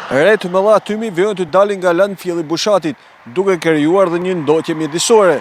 Rreth mëdha tymi vjen të dalin nga landfilli Bushatit, duke krijuar dhe një ndotje mjedisore.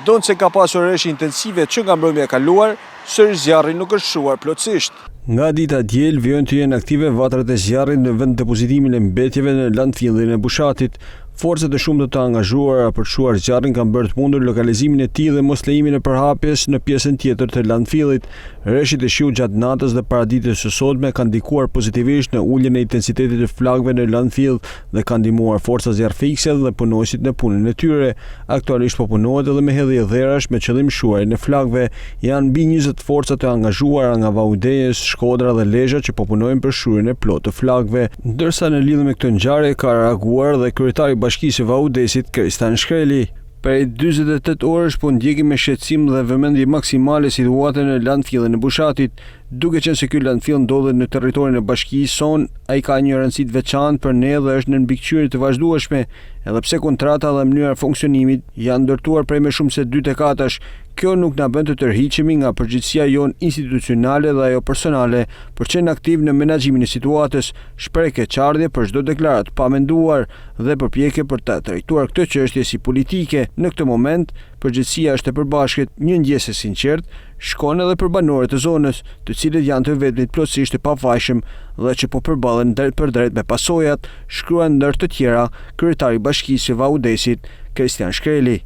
Donse ka pasur reshje intensive që nga mbrëmja e kaluar, sërish zjarri nuk është shuar plotësisht. Nga dita diel vjen të jenë aktive vatrat e zjarrit në vend depozitimin e mbetjeve në landfillin e Bushatit. Forcat e shumta të angazhuara për të shuar zjarrin kanë bërë të mundur lokalizimin e tij dhe mos lejimin e përhapjes në pjesën tjetër të landfillit. Rreshtit e shiut gjatë natës dhe paraditës së sotme kanë ndikuar pozitivisht në uljen e intensitetit të flakëve në landfill dhe kanë ndihmuar forca zjarrfikse dhe punonësit në punën e tyre. Aktualisht po punohet edhe me hedhje dherash me qëllim shuarjen e flakëve. Janë mbi 20 forca të angazhuara nga Vaudejes, Shkodra dhe Lezhë që po punojnë për shuarjen e plotë të flakëve. Ndërsa në lidhje me këtë ngjarje ka reaguar dhe kryetari i Bashkisë së Vaudesit, Kristian Shkreli. Prej 48 orësh po ndjekim me shqetësim dhe vëmendje maksimale situatën në landfillin e Bushatit. Duke qenë se ky landfill ndodhet në territorin e bashkisë son, ai ka një rëndësi të veçantë për ne dhe është në mbikëqyrje të vazhdueshme, edhe pse kontrata dhe mënyra e funksionimit janë ndërtuar prej më shumë se 2 dekadash. Kjo nuk na bën të tërhiqemi nga përgjegjësia jon institucionale dhe ajo personale për qenë aktiv në menaxhimin e situatës, shpreh keqardhje për çdo deklaratë pa menduar dhe përpjekje për ta trajtuar këtë çështje si politike. Në këtë moment, përgjegjësia është e përbashkët, një ndjesë e sinqertë shkon edhe për banorët e zonës, të cilët janë të vetmit plotësisht të pafajshëm dhe që po përballen drejt për drejt me pasojat, shkruan ndër të tjera kryetari i Bashkisë së Vaudesit, Kristian Shkreli.